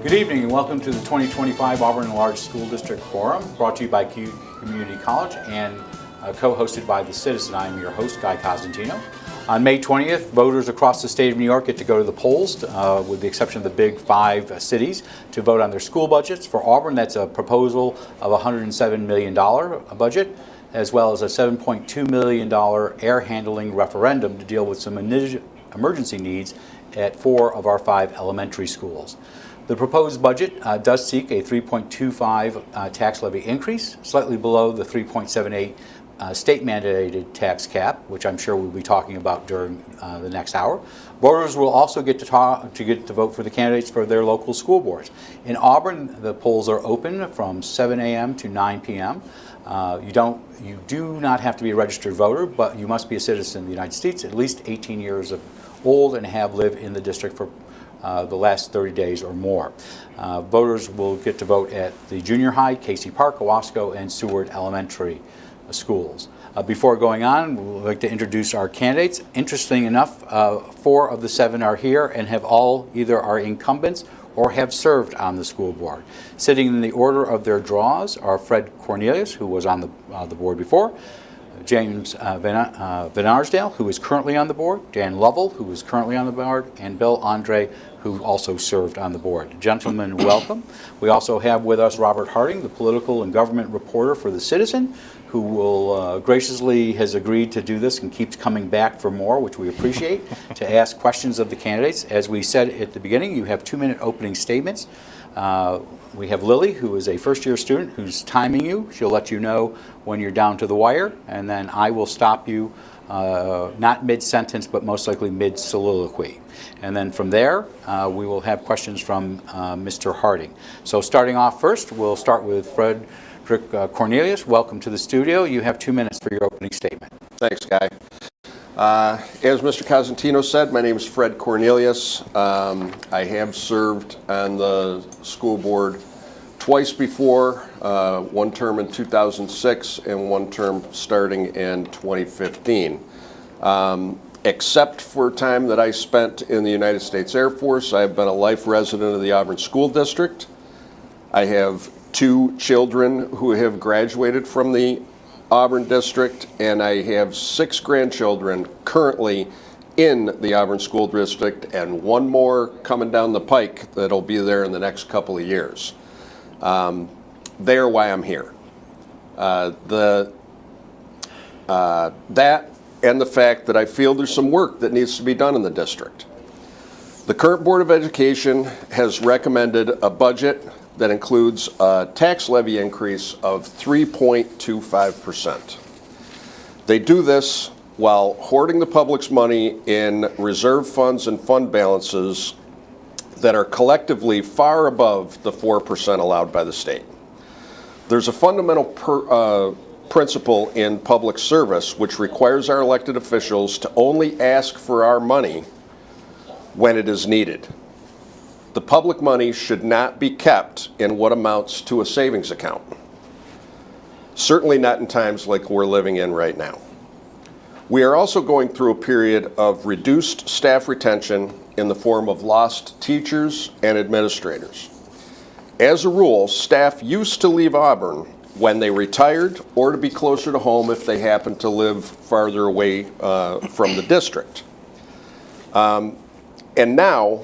Good evening and welcome to the 2025 Auburn Enlarged School District Forum, brought to you by Community College and co-hosted by The Citizen. I am your host, Guy Cosentino. On May 20th, voters across the state of New York get to go to the polls, with the exception of the big 5 cities, to vote on their school budgets. For Auburn, that's a proposal of a $107 million budget, as well as a $7.2 million air handling referendum to deal with some emergency needs at 4 of our 5 elementary schools. The proposed budget does seek a 3.25 tax levy increase, slightly below the 3.78 state-mandated tax cap, which I'm sure we'll be talking about during the next hour. Voters will also get to vote for the candidates for their local school boards. In Auburn, the polls are open from 7 a.m. to 9 p.m. You do not have to be a registered voter, but you must be a citizen of the United States, at least 18 years old, and have lived in the district for the last 30 days or more. Voters will get to vote at the junior high, Casey Park, Owasco and Seward elementary schools. Before going on, we'd like to introduce our candidates. Interesting enough, 4 of the 7 are here and have all either are incumbents or have served on the school board. Sitting in the order of their draws are Fred Cornelius, who was on the board before, James Van Arsdale, who is currently on the board, Dan Lovell, who is currently on the board, and Bill Andre, who also served on the board. Gentlemen, welcome. We also have with us Robert Harding, the political and government reporter for The Citizen, who will graciously has agreed to do this and keeps coming back for more, which we appreciate, to ask questions of the candidates. As we said at the beginning, you have 2-minute opening statements. We have Lily, who is a first-year student, who's timing you. She'll let you know when you're down to the wire, and then I will stop you, not mid-sentence, but most likely mid-soliloquy. And then from there, we will have questions from Mr. Harding. So starting off first, we'll start with Frederick Cornelius. Welcome to the studio. You have 2 minutes for your opening statement. Thanks, Guy. As Mr. Cosentino said, my name is Fred Cornelius. I have served on the school board twice before, one term in 2006 and one term starting in 2015. Except for time that I spent in the United States Air Force, I have been a life resident of the Auburn School District. I have 2 children who have graduated from the Auburn District, and I have 6 grandchildren currently in the Auburn School District, and 1 more coming down the pike that'll be there in the next couple of years. They're why I'm here. That and the fact that I feel there's some work that needs to be done in the district. The current Board of Education has recommended a budget that includes a tax levy increase of 3.25%. They do this while hoarding the public's money in reserve funds and fund balances that are collectively far above the 4% allowed by the state. There's a fundamental principle in public service which requires our elected officials to only ask for our money when it is needed. The public money should not be kept in what amounts to a savings account. Certainly not in times like we're living in right now. We are also going through a period of reduced staff retention in the form of lost teachers and administrators. As a rule, staff used to leave Auburn when they retired or to be closer to home if they happened to live farther away from the district. And now,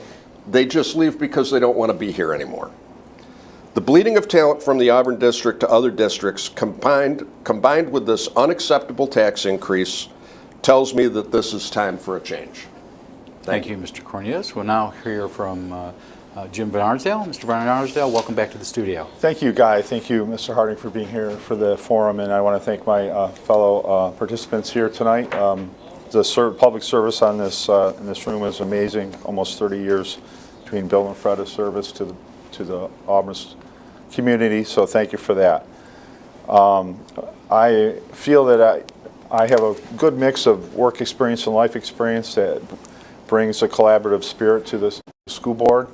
they just leave because they don't want to be here anymore. The bleeding of talent from the Auburn district to other districts combined with this unacceptable tax increase tells me that this is time for a change. Thank you, Mr. Cornelius. We'll now hear from Jim Van Arsdale. Mr. Van Arsdale, welcome back to the studio. Thank you, Guy. Thank you, Mr. Harding, for being here for the forum, and I want to thank my fellow participants here tonight. The public service on this in this room is amazing. Almost 30 years between Bill and Fred of service to the Auburn community. So thank you for that. I feel that I have a good mix of work experience and life experience that brings a collaborative spirit to the school board.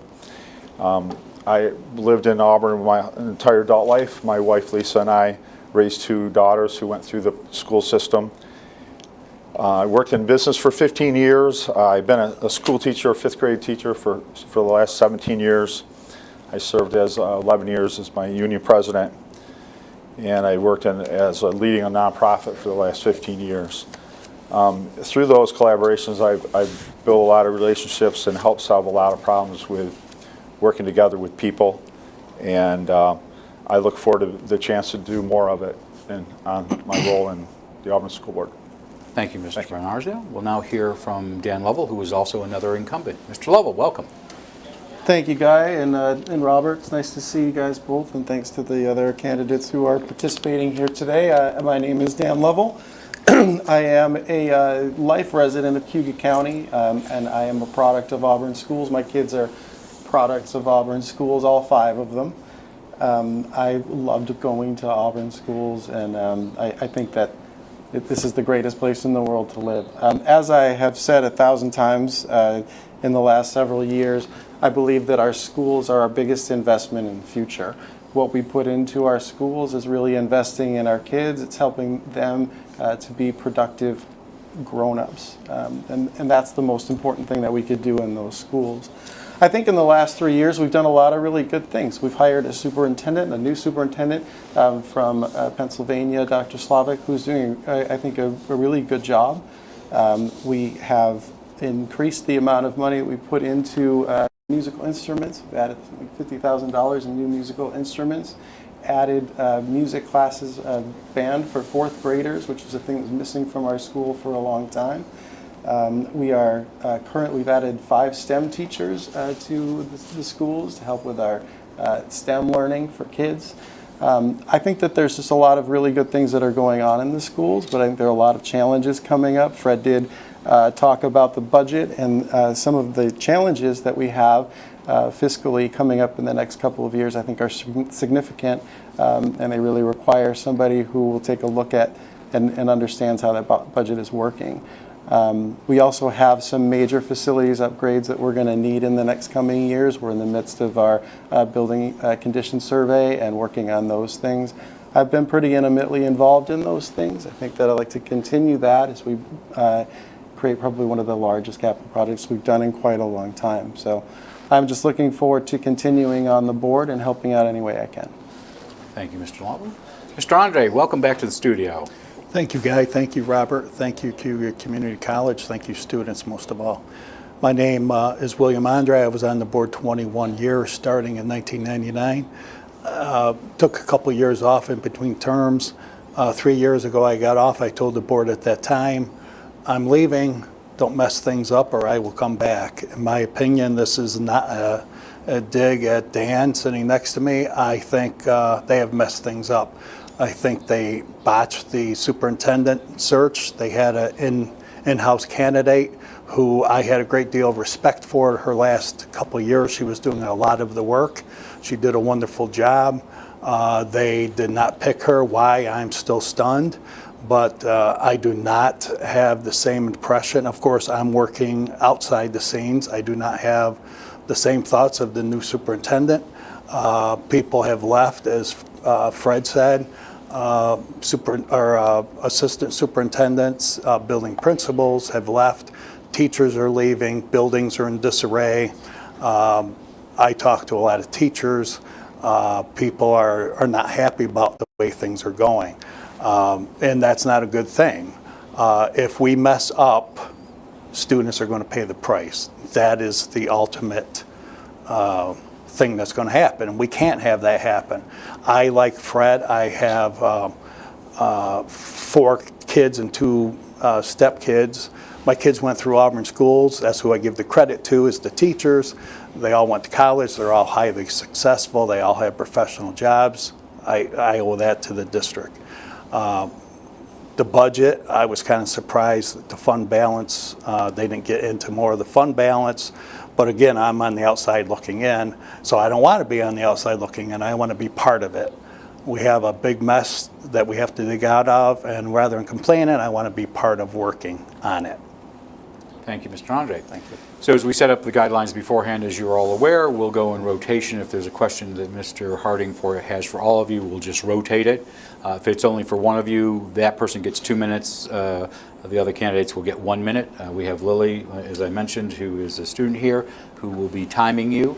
I lived in Auburn my entire adult life. My wife Lisa and I raised 2 daughters who went through the school system. I worked in business for 15 years. I've been a school teacher, a 5th grade teacher for the last 17 years. I served as 11 years as my union president, and I worked as leading a nonprofit for the last 15 years. Through those collaborations, I've built a lot of relationships and helped solve a lot of problems with working together with people, and I look forward to the chance to do more of it on my role in the Auburn School Board. Thank you, Mr. Van Arsdale. We'll now hear from Dan Lovell, who is also another incumbent. Mr. Lovell, welcome. Thank you, Guy and Robert. It's nice to see you guys both, and thanks to the other candidates who are participating here today. My name is Dan Lovell. I am a life resident of Cuyahoga County, and I am a product of Auburn schools. My kids are products of Auburn schools, all 5 of them. I loved going to Auburn schools, and I think that this is the greatest place in the world to live. As I have said 1,000 times in the last several years, I believe that our schools are our biggest investment in the future. What we put into our schools is really investing in our kids. It's helping them to be productive grown-ups. And that's the most important thing that we could do in those schools. I think in the last 3 years, we've done a lot of really good things. We've hired a superintendent, a new superintendent from Pennsylvania, Dr. Slavic, who's doing, I think, a really good job. We have increased the amount of money that we put into musical instruments. We've added like $50,000 in new musical instruments. Added music classes, band for 4th graders, which is a thing that was missing from our school for a long time. We are we've added 5 STEM teachers to the schools to help with our STEM learning for kids. I think that there's just a lot of really good things that are going on in the schools, but I think there are a lot of challenges coming up. Fred did talk about the budget and some of the challenges that we have fiscally coming up in the next couple of years. I think are significant, and they really require somebody who will take a look at and understands how that budget is working. We also have some major facilities upgrades that we're going to need in the next coming years. We're in the midst of our building condition survey and working on those things. I've been pretty intimately involved in those things. I think that I'd like to continue that as we create probably one of the largest capital projects we've done in quite a long time. So I'm just looking forward to continuing on the board and helping out any way I can. Thank you, Mr. Lovell. Mr. Andre, welcome back to the studio. Thank you, Guy. Thank you, Robert. Thank you, Cuyahoga Community College. Thank you, students, most of all. My name is William Andre. I was on the board 21 years, starting in 1999. Took a couple years off in between terms. 3 years ago, I got off. I told the board at that time, I'm leaving. Don't mess things up or I will come back. In my opinion, this is not a dig at Dan sitting next to me. I think they have messed things up. I think they botched the superintendent search. They had an in-house candidate who I had a great deal of respect for. Her last couple of years, she was doing a lot of the work. She did a wonderful job. They did not pick her. Why? I'm still stunned. But I do not have the same impression. Of course, I'm working outside the scenes. I do not have the same thoughts of the new superintendent. People have left, as Fred said. Assistant superintendents, building principals have left. Teachers are leaving. Buildings are in disarray. I talk to a lot of teachers. People are not happy about the way things are going. And that's not a good thing. If we mess up, students are going to pay the price. That is the ultimate thing that's going to happen, and we can't have that happen. I, like Fred, I have 4 kids and 2 stepkids. My kids went through Auburn schools. That's who I give the credit to, is the teachers. They all went to college. They're all highly successful. They all have professional jobs. I owe that to the district. The budget, I was kind of surprised that the fund balance, they didn't get into more of the fund balance. But again, I'm on the outside looking in, so I don't want to be on the outside looking in. I want to be part of it. We have a big mess that we have to dig out of, and rather than complaining, I want to be part of working on it. Thank you, Mr. Andre. Thank you. So as we set up the guidelines beforehand, as you're all aware, we'll go in rotation. If there's a question that Mr. Harding has for all of you, we'll just rotate it. If it's only for one of you, that person gets 2 minutes. The other candidates will get 1 minute. We have Lily, as I mentioned, who is a student here, who will be timing you.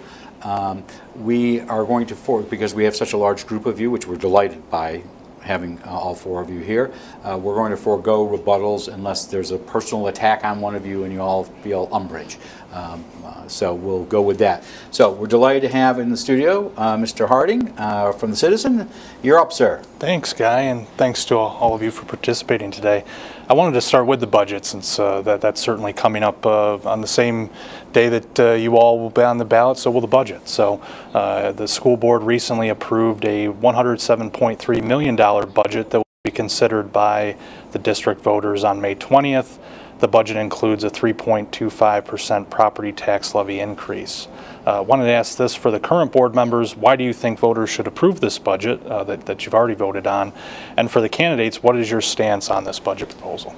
We are going to, because we have such a large group of you, which we're delighted by having all 4 of you here, we're going to forego rebuttals unless there's a personal attack on one of you and you all feel umbrage. So we'll go with that. So we're delighted to have in the studio Mr. Harding from the Citizen. You're up, sir. Thanks, Guy, and thanks to all of you for participating today. I wanted to start with the budget since that's certainly coming up on the same day that you all will be on the ballot, so will the budget. So the school board recently approved a $107.3 million budget that will be considered by the district voters on May 20th. The budget includes a 3.25% property tax levy increase. Wanted to ask this for the current board members: why do you think voters should approve this budget that you've already voted on? And for the candidates, what is your stance on this budget proposal?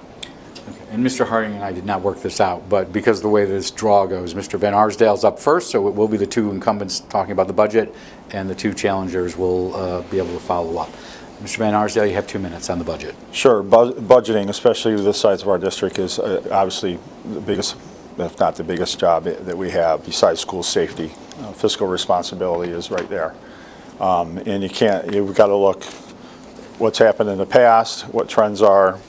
Okay. And Mr. Harding and I did not work this out, but because of the way this draw goes, Mr. Van Arsdale's up first, so it will be the 2 incumbents talking about the budget, and the 2 challengers will be able to follow up. Mr. Van Arsdale, you have 2 minutes on the budget. Sure. Budgeting, especially this size of our district, is obviously the biggest, if not the biggest job that we have besides school safety. Fiscal responsibility is right there. And you've got to look what's happened in the past, what trends are,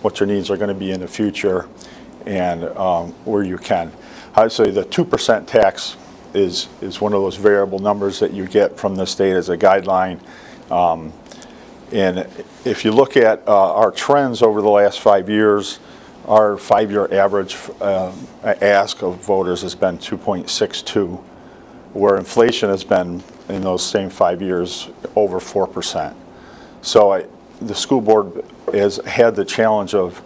what your needs are going to be in the future, and where you can. I'd say the 2% tax is one of those variable numbers that you get from the state as a guideline. And if you look at our trends over the last 5 years, our 5-year average ask of voters has been 2.62, where inflation has been in those same 5 years over 4%. So the school board has had the challenge of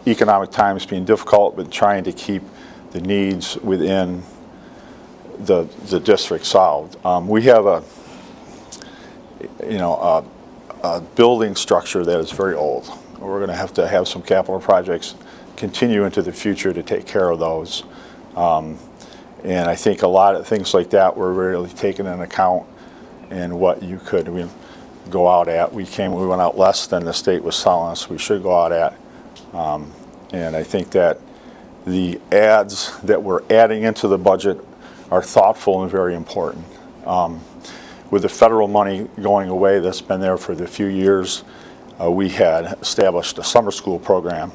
economic times being difficult, but trying to keep the needs within the district solved. We have a building structure that is very old. We're going to have some capital projects continue into the future to take care of those. And I think a lot of things like that were really taken into account in what you could go out at. We went out less than the state was telling us we should go out at. And I think that the adds that we're adding into the budget are thoughtful and very important. With the federal money going away that's been there for the few years, we had established a summer school program,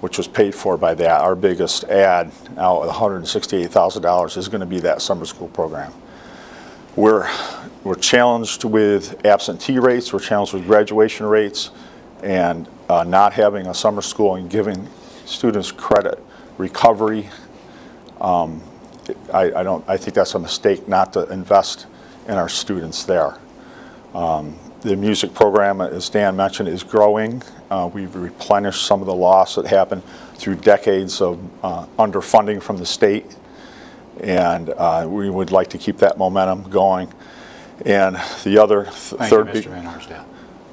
which was paid for by that. Our biggest add, now $168,000, is going to be that summer school program. We're challenged with absentee rates, we're challenged with graduation rates, and not having a summer school and giving students credit recovery. I think that's a mistake not to invest in our students there. The music program, as Dan mentioned, is growing. We've replenished some of the loss that happened through decades of underfunding from the state, and we would like to keep that momentum going. And the other third big... Mr. Van Arsdale.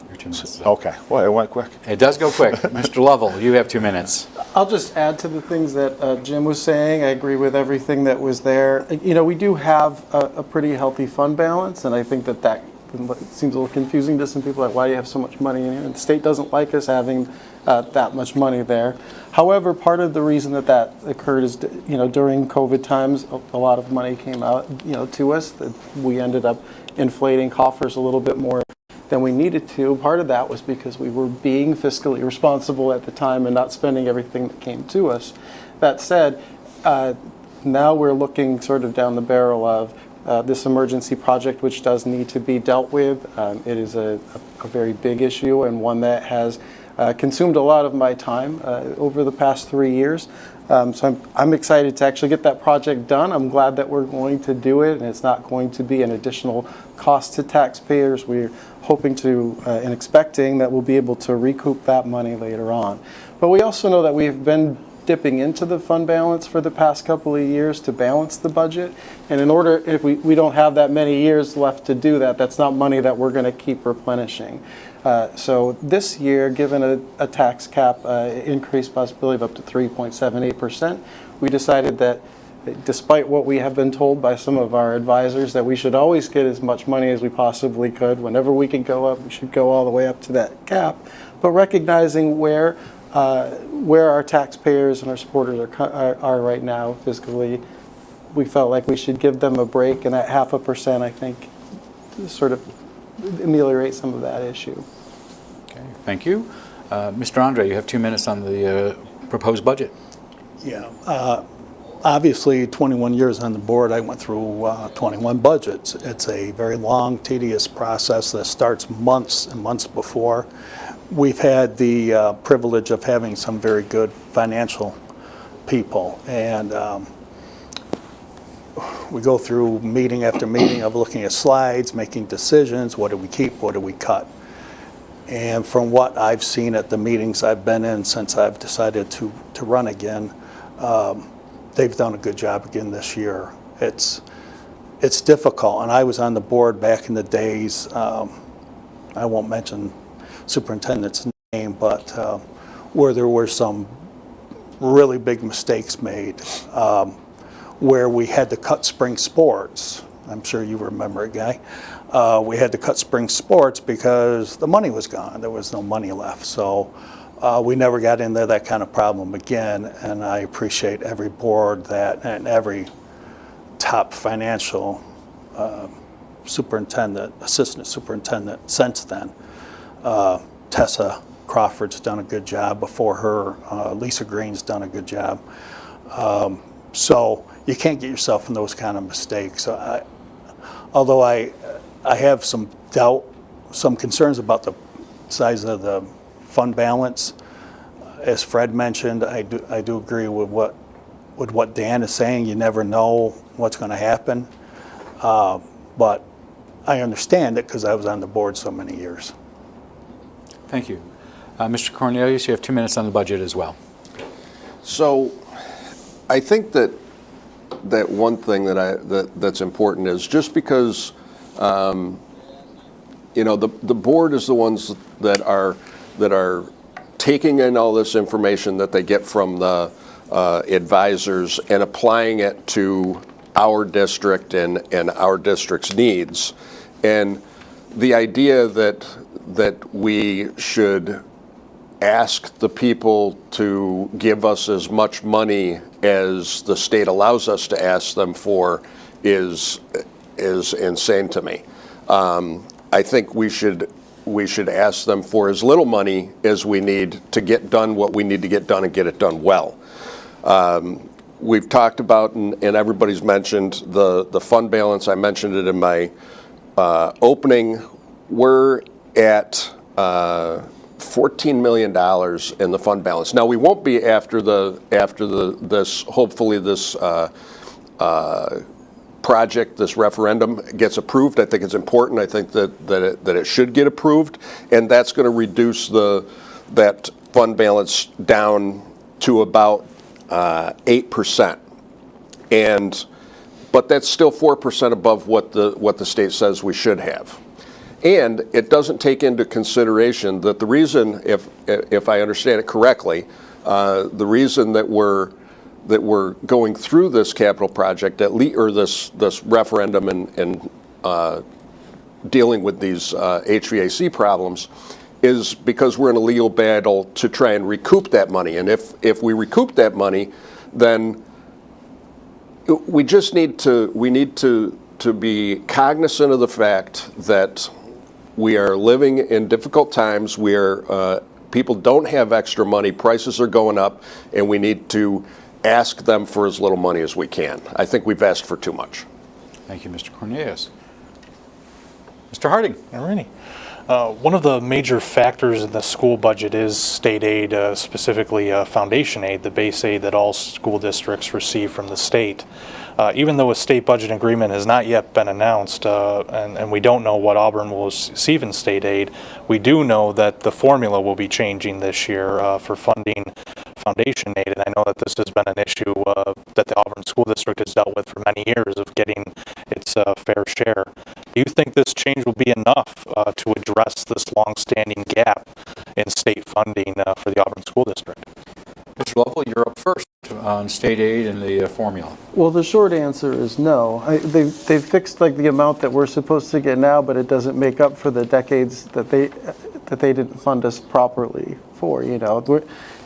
Your 2 minutes. Okay. Well, it went quick. It does go quick. Mr. Lovell, you have 2 minutes. I'll just add to the things that Jim was saying. I agree with everything that was there. We do have a pretty healthy fund balance, and I think that seems a little confusing to some people, like, why do you have so much money in here? And the state doesn't like us having that much money there. However, part of the reason that occurred is, during COVID times, a lot of money came out, to us. That we ended up inflating coffers a little bit more than we needed to. Part of that was because we were being fiscally responsible at the time and not spending everything that came to us. That said, now we're looking sort of down the barrel of this emergency project, which does need to be dealt with. It is a very big issue and one that has consumed a lot of my time over the past 3 years. So I'm excited to actually get that project done. I'm glad that we're going to do it, and it's not going to be an additional cost to taxpayers. We're hoping to and expecting that we'll be able to recoup that money later on. But we also know that we've been dipping into the fund balance for the past couple of years to balance the budget. And in order, if we don't have that many years left to do that, that's not money that we're going to keep replenishing. So this year, given a tax cap increase possibility of up to 3.78%, we decided that despite what we have been told by some of our advisors, that we should always get as much money as we possibly could. Whenever we can go up, we should go all the way up to that cap. But recognizing where our taxpayers and our supporters are right now fiscally, we felt like we should give them a break, and that 0.5%, I think, sort of ameliorate some of that issue. Okay, thank you. Mr. Andre, you have 2 minutes on the proposed budget. Yeah. Obviously, 21 years on the board, I went through 21 budgets. It's a very long, tedious process that starts months and months before. We've had the privilege of having some very good financial people, and we go through meeting after meeting of looking at slides, making decisions. What do we keep? What do we cut? And from what I've seen at the meetings I've been in since I've decided to run again, they've done a good job again this year. It's difficult, and I was on the board back in the days, I won't mention superintendent's name, but where there were some really big mistakes made, where we had to cut spring sports. I'm sure you remember it, Guy. We had to cut spring sports because the money was gone. There was no money left. So we never got into that kind of problem again, and I appreciate every board that and every top financial superintendent, assistant superintendent since then. Tessa Crawford's done a good job before her. Lisa Green's done a good job. So you can't get yourself in those kind of mistakes. Although I have some doubt, some concerns about the size of the fund balance. As Fred mentioned, I do agree with what Dan is saying. You never know what's going to happen, but I understand it because I was on the board so many years. Thank you. Mr. Cornelius, you have 2 minutes on the budget as well. So I think that one thing that's important is just because the board is the ones that are taking in all this information that they get from the advisors and applying it to our district and our district's needs. And the idea that we should ask the people to give us as much money as the state allows us to ask them for is insane to me. I think we should ask them for as little money as we need to get done what we need to get done and get it done well. We've talked about, and everybody's mentioned, the fund balance. I mentioned it in my opening. We're at $14 million in the fund balance. Now we won't be after this hopefully this project, this referendum gets approved. I think it's important. I think that it should get approved, and that's going to reduce that fund balance down to about 8%. But that's still 4% above what the state says we should have. And it doesn't take into consideration that the reason, if I understand it correctly, the reason that we're going through this capital project or this referendum and dealing with these HVAC problems is because we're in a legal battle to try and recoup that money. And if we recoup that money, then we just need to be cognizant of the fact that we are living in difficult times. People don't have extra money. Prices are going up, and we need to ask them for as little money as we can. I think we've asked for too much. Thank you, Mr. Cornelius. Mr. Harding. Alrighty. One of the major factors in the school budget is state aid, specifically foundation aid, the base aid that all school districts receive from the state. Even though a state budget agreement has not yet been announced, and we don't know what Auburn will receive in state aid, we do know that the formula will be changing this year for funding foundation aid, and I know that this has been an issue that the Auburn School District has dealt with for many years of getting its fair share. Do you think this change will be enough to address this long-standing gap in state funding for the Auburn School District? Mr. Lovell, you're up first on state aid and the formula. Well, the short answer is no. They've fixed like the amount that we're supposed to get now, but it doesn't make up for the decades that they didn't fund us properly for.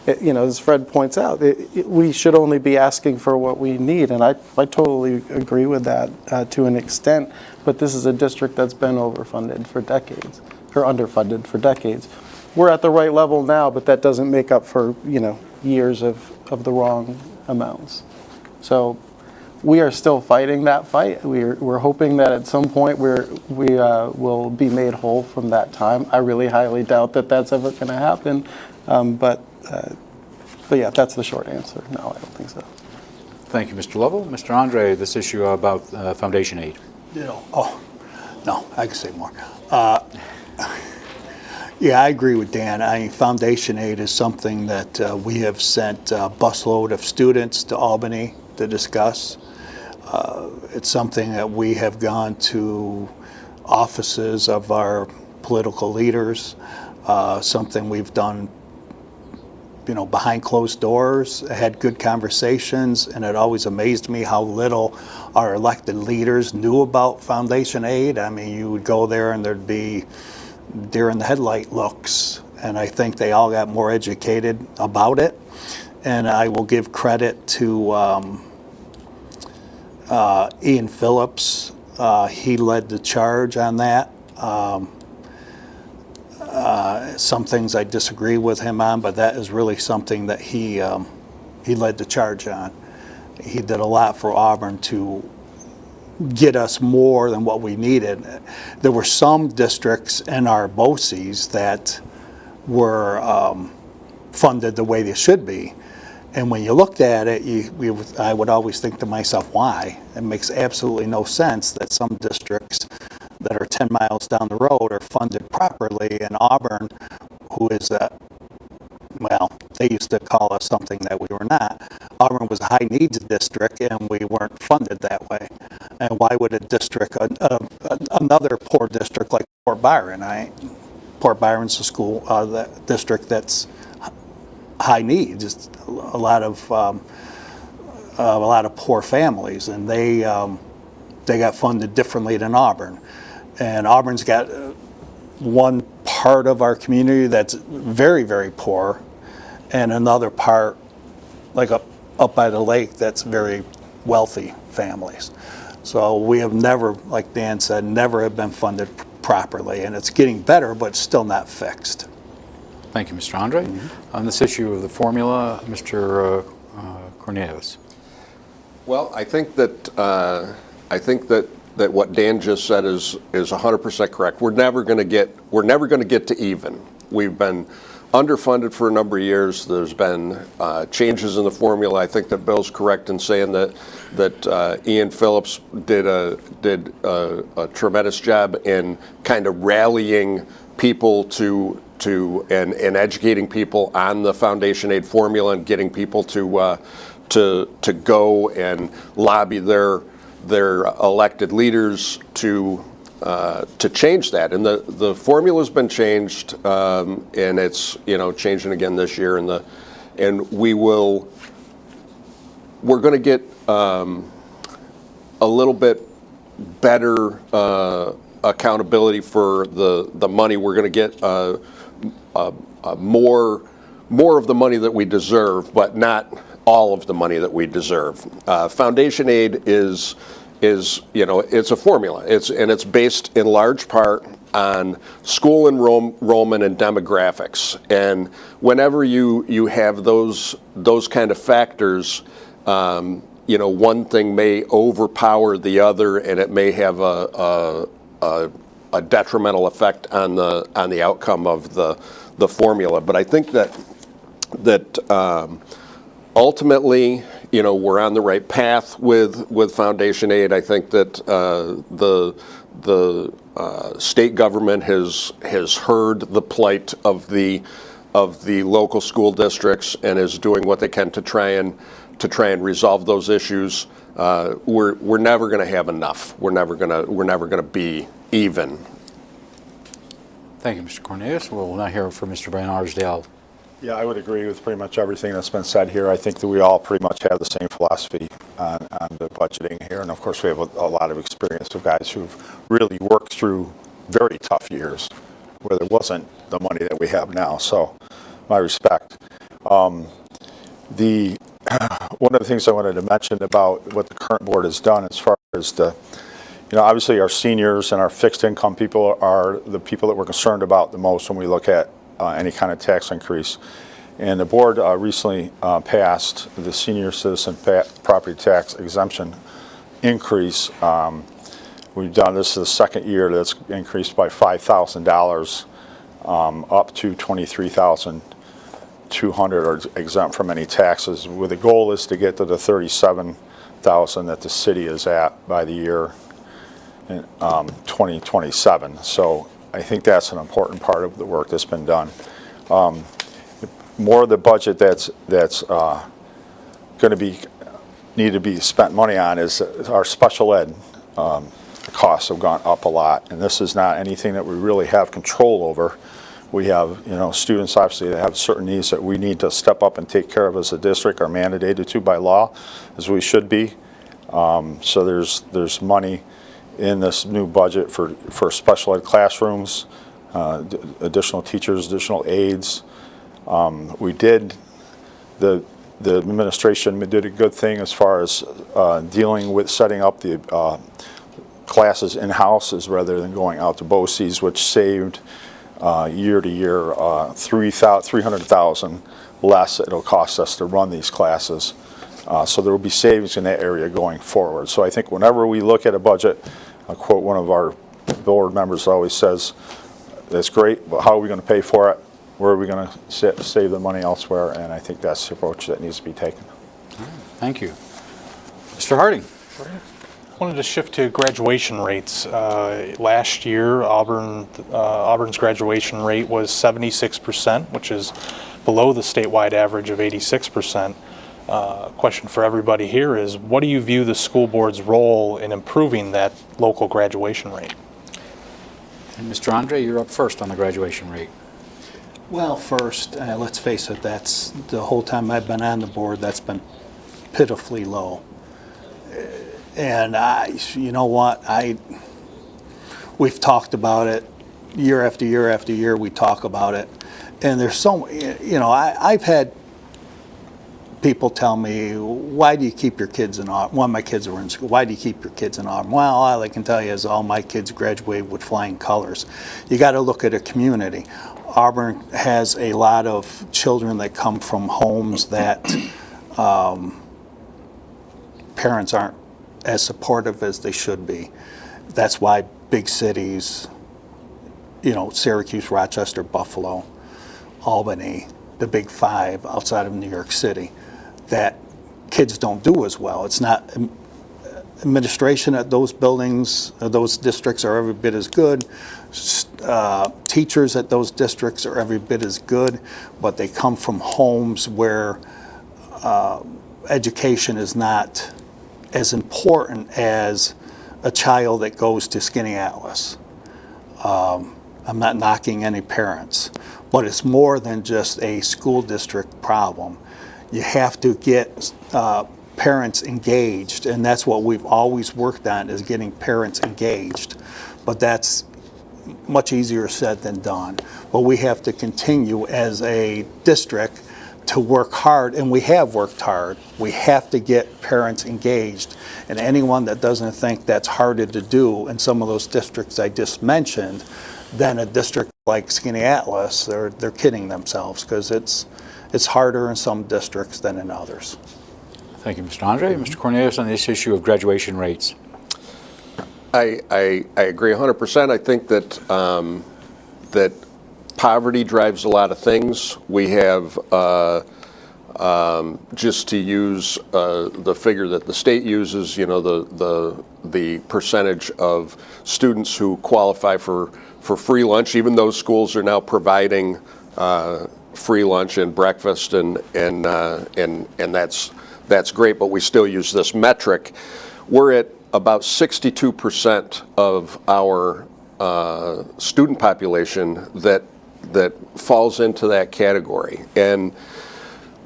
As Fred points out, we should only be asking for what we need, and I totally agree with that to an extent. But this is a district that's been overfunded for decades, or underfunded for decades. We're at the right level now, but that doesn't make up for years of the wrong amounts. So we are still fighting that fight. We're hoping that at some point we will be made whole from that time. I really highly doubt that that's ever going to happen. But yeah, that's the short answer. No, I don't think so. Thank you, Mr. Lovell. Mr. Andre, this issue about foundation aid. Oh, no, I can say more. Yeah, I agree with Dan. Foundation aid is something that we have sent a busload of students to Albany to discuss. It's something that we have gone to offices of our political leaders, something we've done behind closed doors, had good conversations, and it always amazed me how little our elected leaders knew about foundation aid. I mean, you would go there and there'd be deer in the headlight looks, and I think they all got more educated about it. And I will give credit to Ian Phillips. He led the charge on that. Some things I disagree with him on, but that is really something that he led the charge on. He did a lot for Auburn to get us more than what we needed. There were some districts in our BOCES that were funded the way they should be. And when you looked at it, I would always think to myself, why? It makes absolutely no sense that some districts that are 10 miles down the road are funded properly, and Auburn, who is they used to call us something that we were not. Auburn was a high needs district, and we weren't funded that way. And why would a district, another poor district like Port Byron, Port Byron's a school, the district that's high needs. It's a lot of poor families, and they got funded differently than Auburn. And Auburn's got one part of our community that's very, very poor, and another part, like up by the lake, that's very wealthy families. So we have never, like Dan said, never have been funded properly, and it's getting better, but still not fixed. Thank you, Mr. Andre. On this issue of the formula, Mr. Cornelius. Well, I think that what Dan just said is 100% correct. We're never going to get to even. We've been underfunded for a number of years. There's been changes in the formula. I think that Bill's correct in saying that Ian Phillips did a tremendous job in kind of rallying people to educating people on the foundation aid formula and getting people to go and lobby their elected leaders to change that. And the formula's been changed, and it's changing again this year. And we're going to get a little bit better accountability for the money. We're going to get more of the money that we deserve, but not all of the money that we deserve. Foundation aid is it's a formula. It's based in large part on school enrollment and demographics. And whenever you have those kind of factors, one thing may overpower the other, and it may have a detrimental effect on the outcome of the formula. But I think that ultimately, we're on the right path with foundation aid. I think that the state government has heard the plight of the of the local school districts and is doing what they can to try and resolve those issues. We're never going to have enough. We're never going to be even. Thank you, Mr. Cornelius. We'll now hear from Mr. Van Arsdale. Yeah, I would agree with pretty much everything that's been said here. I think that we all pretty much have the same philosophy on the budgeting here. And of course, we have a lot of experience of guys who've really worked through very tough years where there wasn't the money that we have now. So my respect. One of the things I wanted to mention about what the current board has done as far as obviously our seniors and our fixed income people are the people that we're concerned about the most when we look at any kind of tax increase. And the board recently passed the senior citizen property tax exemption increase. We've done this the second year that's increased by $5,000 up to $23,200 are exempt from any taxes. With the goal is to get to the $37,000 that the city is at by the year 2027. So I think that's an important part of the work that's been done. More of the budget that's going to need to be spent money on is our special ed. Costs have gone up a lot, and this is not anything that we really have control over. We have, students obviously that have certain needs that we need to step up and take care of as a district, are mandated to by law, as we should be. So there's money in this new budget for special ed classrooms, additional teachers, additional aides. The administration did a good thing as far as dealing with setting up the classes in-houses rather than going out to BOCES, which saved year to year $300,000 less it'll cost us to run these classes. So there will be savings in that area going forward. So I think whenever we look at a budget, I'll quote one of our board members always says, that's great, but how are we going to pay for it? Where are we going to save the money elsewhere? And I think that's the approach that needs to be taken. Thank you. Mr. Harding. I wanted to shift to graduation rates. Last year, Auburn's graduation rate was 76%, which is below the statewide average of 86%. Question for everybody here is, what do you view the school board's role in improving that local graduation rate? And Mr. Andre, you're up first on the graduation rate. Well, first, let's face it, that's the whole time I've been on the board, that's been pitifully low. And you know what, we've talked about it year after year after year, we talk about it. And there's so, I've had people tell me, why do you keep your kids in Auburn? One of my kids were in school. Why do you keep your kids in Auburn? Well, all I can tell you is all my kids graduated with flying colors. You got to look at a community. Auburn has a lot of children that come from homes that parents aren't as supportive as they should be. That's why big cities, Syracuse, Rochester, Buffalo, Albany, the big five outside of New York City, that kids don't do as well. It's not, administration at those buildings, those districts are every bit as good. Teachers at those districts are every bit as good, but they come from homes where education is not as important as a child that goes to Skinny Atlas. I'm not knocking any parents, but it's more than just a school district problem. You have to get parents engaged, and that's what we've always worked on, is getting parents engaged. But that's much easier said than done. But we have to continue as a district to work hard, and we have worked hard. We have to get parents engaged, and anyone that doesn't think that's harder to do in some of those districts I just mentioned than a district like Skinny Atlas, they're kidding themselves, because it's harder in some districts than in others. Thank you, Mr. Andre. Mr. Cornelius, on this issue of graduation rates. I agree 100%. I think that that poverty drives a lot of things. We have, just to use the figure that the state uses, the percentage of students who qualify for free lunch. Even those schools are now providing free lunch and breakfast, and that's great. But we still use this metric. We're at about 62% of our student population that falls into that category, and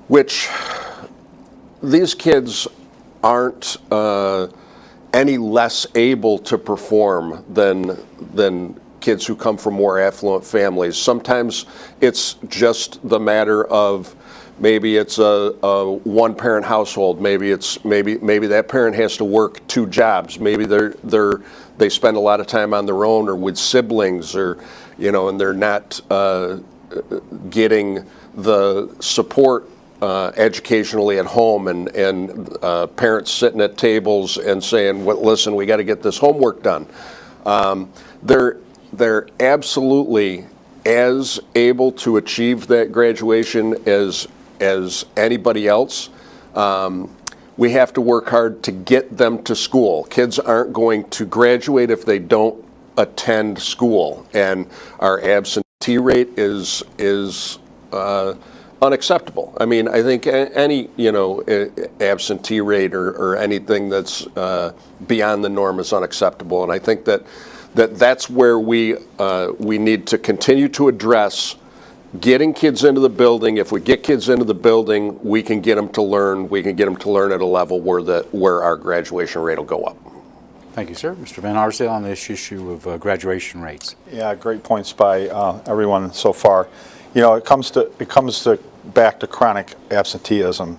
which these kids aren't any less able to perform than kids who come from more affluent families. Sometimes it's just the matter of maybe it's a one-parent household. Maybe that parent has to work 2 jobs. Maybe they spend a lot of time on their own or with siblings, or and they're not getting the support educationally at home, and parents sitting at tables and saying, "Well, listen, we got to get this homework done." They're absolutely as able to achieve that graduation as anybody else. We have to work hard to get them to school. Kids aren't going to graduate if they don't attend school, and our absentee rate is unacceptable. I mean, I think any absentee rate or anything that's beyond the norm is unacceptable, and I think that's where we need to continue to address getting kids into the building. If we get kids into the building, we can get them to learn. We can get them to learn at a level where our graduation rate will go up. Thank you, sir. Mr. Van Arsdale, on this issue of graduation rates. Yeah, great points by everyone so far. It comes to back to chronic absenteeism,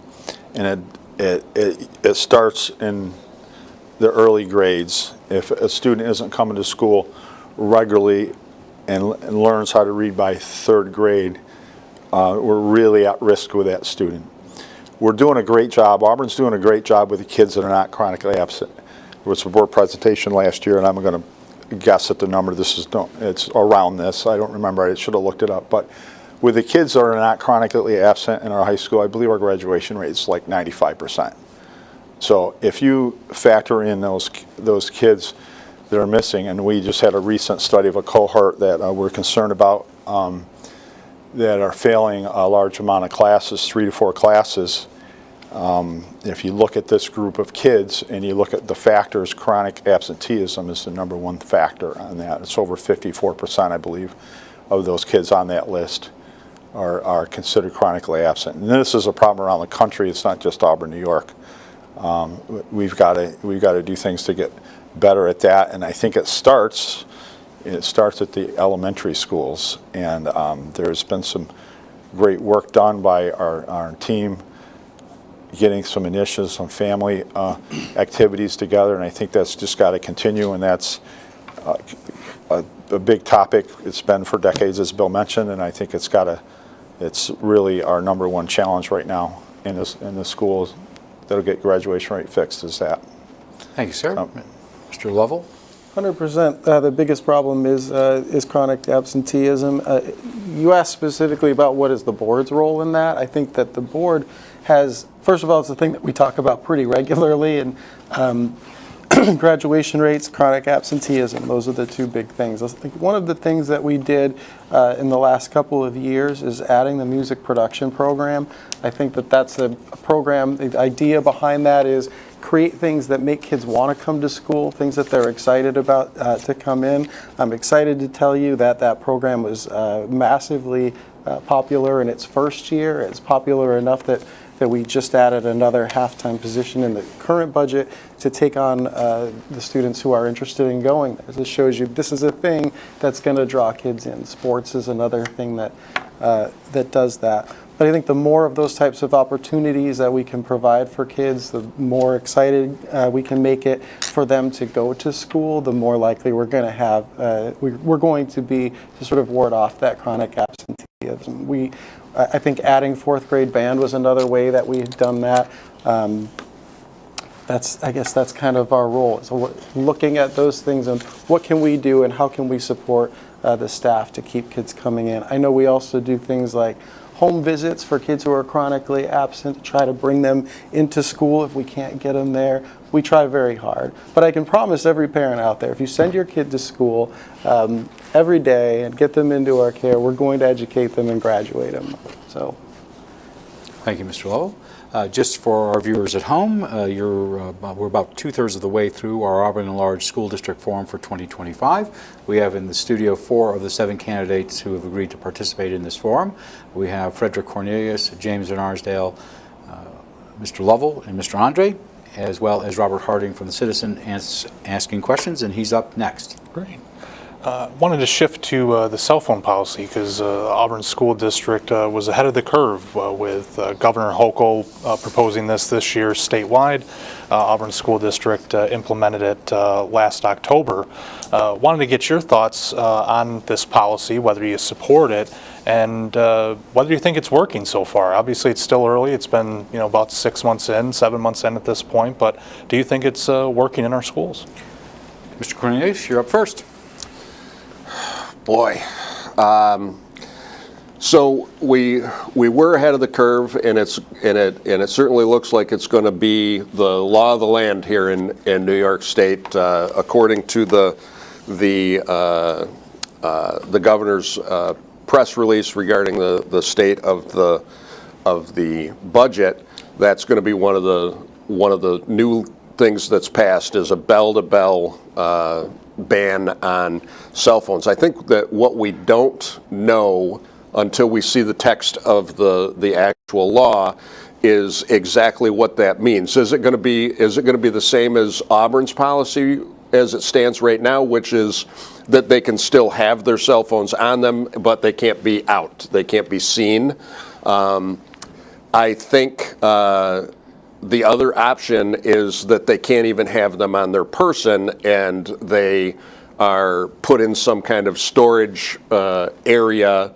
and it starts in the early grades. If a student isn't coming to school regularly and learns how to read by 3rd grade, we're really at risk with that student. We're doing a great job. Auburn's doing a great job with the kids that are not chronically absent. There was a board presentation last year, and I'm going to guess at the number. It's around this. I don't remember. I should have looked it up. But with the kids that are not chronically absent in our high school, I believe our graduation rate is like 95%. So if you factor in those kids that are missing, and we just had a recent study of a cohort that we're concerned about that are failing a large amount of classes, 3 to 4 classes. If you look at this group of kids and you look at the factors, chronic absenteeism is the #1 factor on that. It's over 54%, I believe, of those kids on that list are considered chronically absent. And this is a problem around the country. It's not just Auburn, New York. We've got to do things to get better at that, and I think it starts at the elementary schools. And there's been some great work done by our team, getting some initiatives, some family activities together, and I think that's just got to continue, and that's a big topic. It's been for decades, as Bill mentioned, and I think it's really our #1 challenge right now in the schools that'll get graduation rate fixed is that. Thank you, sir. Mr. Lovell? 100%. The biggest problem is chronic absenteeism. You asked specifically about what is the board's role in that. I think that the board has, first of all, it's a thing that we talk about pretty regularly, and graduation rates, chronic absenteeism, those are the 2 big things. I think one of the things that we did in the last couple of years is adding the music production program. I think that that's a program, the idea behind that is create things that make kids want to come to school, things that they're excited about to come in. I'm excited to tell you that that program was massively popular in its first year. It's popular enough that we just added another half-time position in the current budget to take on the students who are interested in going there. This shows you this is a thing that's going to draw kids in. Sports is another thing that does that. But I think the more of those types of opportunities that we can provide for kids, the more excited we can make it for them to go to school, the more likely we're going to have, we're going to be to sort of ward off that chronic absenteeism. I think adding 4th grade band was another way that we've done that. I guess that's kind of our role. So looking at those things and what can we do and how can we support the staff to keep kids coming in. I know we also do things like home visits for kids who are chronically absent, to try to bring them into school if we can't get them there. We try very hard. But I can promise every parent out there, if you send your kid to school every day and get them into our care, we're going to educate them and graduate them. So. Thank you, Mr. Lovell. Just for our viewers at home, we're about 2/3 of the way through our Auburn and Large School District Forum for 2025. We have in the studio 4 of the 7 candidates who have agreed to participate in this forum. We have Frederick Cornelius, James in Arsdale, Mr. Lovell, and Mr. Andre, as well as Robert Harding from the Citizen asking questions, and he's up next. Great. Wanted to shift to the cell phone policy because Auburn School District was ahead of the curve with Governor Hochul proposing this year statewide. Auburn School District implemented it last October. Wanted to get your thoughts on this policy, whether you support it, and whether you think it's working so far. Obviously, it's still early. It's been about 6 months in, 7 months in at this point, but do you think it's working in our schools? Mr. Cornelius, you're up first. Boy. So we were ahead of the curve, and it certainly looks like it's going to be the law of the land here in New York State, according to the governor's press release regarding the state of the budget. That's going to be one of the new things that's passed is a bell-to-bell ban on cell phones. I think that what we don't know until we see the text of the actual law is exactly what that means. Is it going to be the same as Auburn's policy as it stands right now, which is that they can still have their cell phones on them, but they can't be out, they can't be seen? I think the other option is that they can't even have them on their person, and they are put in some kind of storage area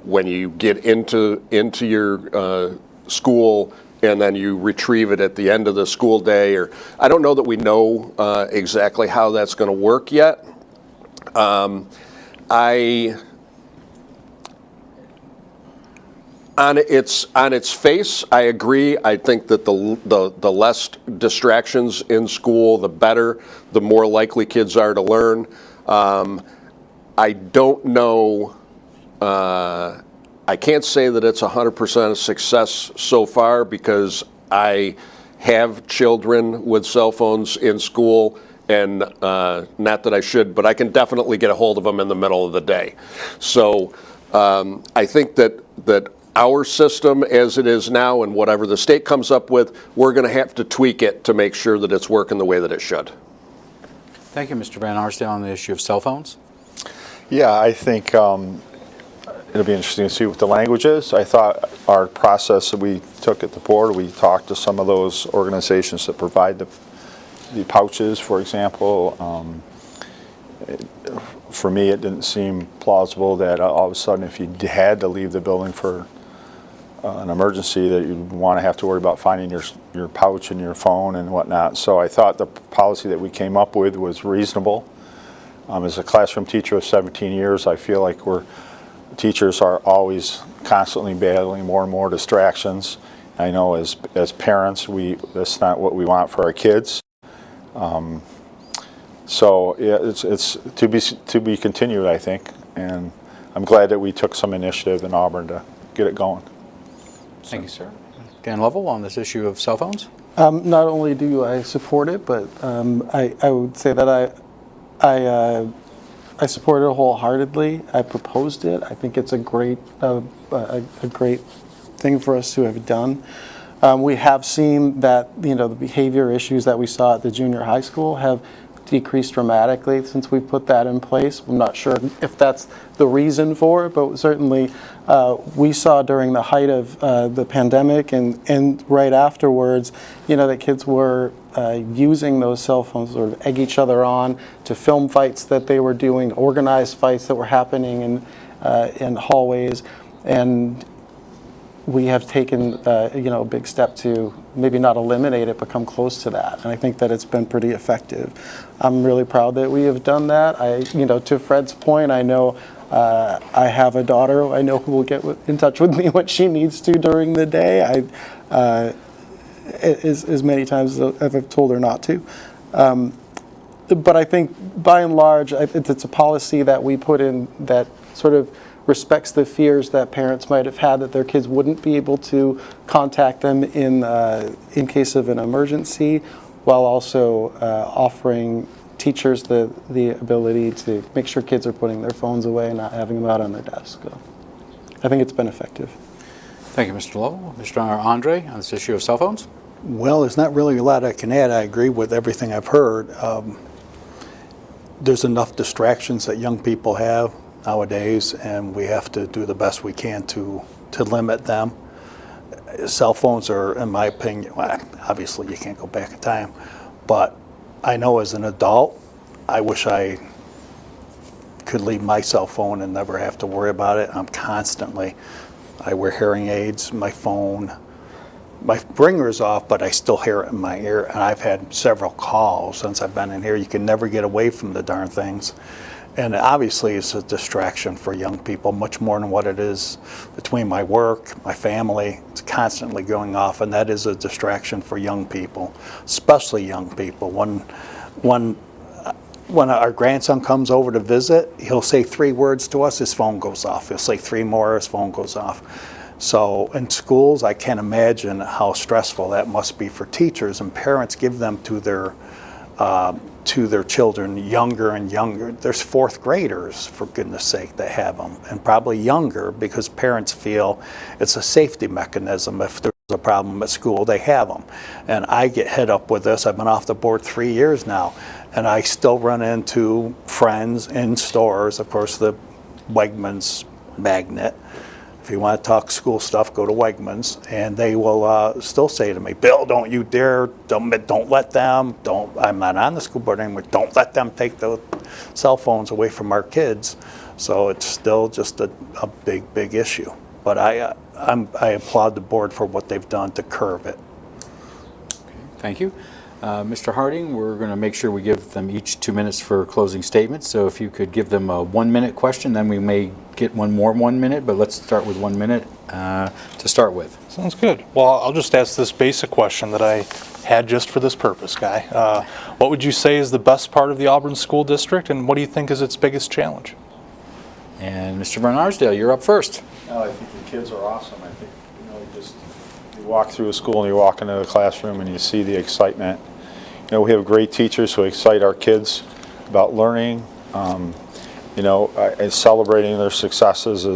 when you get into your school, and then you retrieve it at the end of the school day. Or I don't know that we know exactly how that's going to work yet. On its face, I agree. I think that the less distractions in school, the better, the more likely kids are to learn. I don't know. I can't say that it's 100% a success so far because I have children with cell phones in school, and not that I should, but I can definitely get a hold of them in the middle of the day. So I think that our system as it is now, and whatever the state comes up with, we're going to have to tweak it to make sure that it's working the way that it should. Thank you, Mr. Van Arsdale, on the issue of cell phones. Yeah, I think it'll be interesting to see what the language is. I thought our process that we took at the board, we talked to some of those organizations that provide the pouches, for example. For me, it didn't seem plausible that all of a sudden, if you had to leave the building for an emergency, that you'd want to have to worry about finding your pouch and your phone and whatnot. So I thought the policy that we came up with was reasonable. As a classroom teacher of 17 years, I feel like teachers are always constantly battling more and more distractions. I know as parents, that's not what we want for our kids. So yeah, it's to be continued, I think, and I'm glad that we took some initiative in Auburn to get it going. Thank you, sir. Dan Lovell, on this issue of cell phones. Not only do I support it, but I would say that I support it wholeheartedly. I proposed it. I think it's a great thing for us to have done. We have seen that the behavior issues that we saw at the junior high school have decreased dramatically since we've put that in place. I'm not sure if that's the reason for it, but certainly we saw during the height of the pandemic and right afterwards, that kids were using those cell phones to sort of egg each other on, to film fights that they were doing, organized fights that were happening in hallways, and we have taken a big step to maybe not eliminate it, but come close to that. And I think that it's been pretty effective. I'm really proud that we have done that. To Fred's point, I know I have a daughter I know who will get in touch with me when she needs to during the day. As many times as I've told her not to. But I think by and large, it's a policy that we put in that sort of respects the fears that parents might have had that their kids wouldn't be able to contact them in case of an emergency, while also offering teachers the ability to make sure kids are putting their phones away and not having them out on their desk. So I think it's been effective. Thank you, Mr. Lovell. Mr. Andre, on this issue of cell phones? Well, there's not really a lot I can add. I agree with everything I've heard. There's enough distractions that young people have nowadays, and we have to do the best we can to limit them. Cell phones are, in my opinion, well, obviously you can't go back in time, but I know as an adult, I wish I could leave my cell phone and never have to worry about it. I wear hearing aids, my phone, my ringer's off, but I still hear it in my ear, and I've had several calls since I've been in here. You can never get away from the darn things. And obviously it's a distraction for young people, much more than what it is between my work, my family. It's constantly going off, and that is a distraction for young people, especially young people. When our grandson comes over to visit, he'll say 3 words to us, his phone goes off. He'll say 3 more, his phone goes off. So in schools, I can't imagine how stressful that must be for teachers, and parents give them to their children younger and younger. There's 4th graders, for goodness sake, that have them, and probably younger, because parents feel it's a safety mechanism. If there's a problem at school, they have them. And I get hit up with this. I've been off the board 3 years now, and I still run into friends in stores, of course, the Wegmans magnet. If you want to talk school stuff, go to Wegmans, and they will still say to me, "Bill, don't you dare, don't let them, I'm not on the school board anymore, don't let them take the cell phones away from our kids." So it's still just a big, big issue. But I applaud the board for what they've done to curb it. Thank you. Mr. Harding, we're going to make sure we give them each 2 minutes for closing statements. So if you could give them a 1-minute question, then we may get one more 1 minute, but let's start with 1 minute to start with. Sounds good. Well, I'll just ask this basic question that I had just for this purpose, Guy. What would you say is the best part of the Auburn School District, and what do you think is its biggest challenge? And Mr. Van Arsdale, you're up first. I think the kids are awesome. I think, you walk through a school and you walk into the classroom and you see the excitement. We have great teachers who excite our kids about learning. And celebrating their successes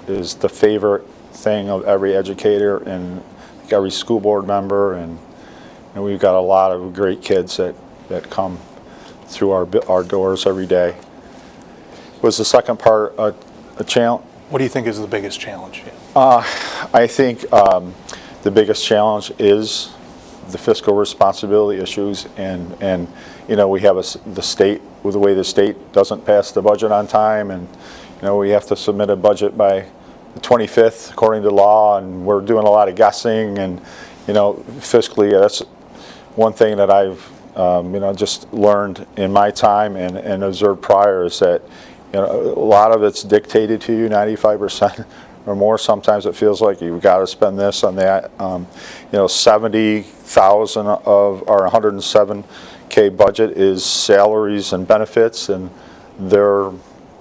is the favorite thing of every educator and every school board member. And we've got a lot of great kids that come through our doors every day. Was the second part a challenge? What do you think is the biggest challenge? I think the biggest challenge is the fiscal responsibility issues, and we have the state, with the way the state doesn't pass the budget on time, and we have to submit a budget by the 25th according to law, and we're doing a lot of guessing, and fiscally that's one thing that I've just learned in my time and observed prior, is that a lot of it's dictated to you, 95% or more. Sometimes it feels like you've got to spend this on that. 70,000 of our 107K budget is salaries and benefits, and they're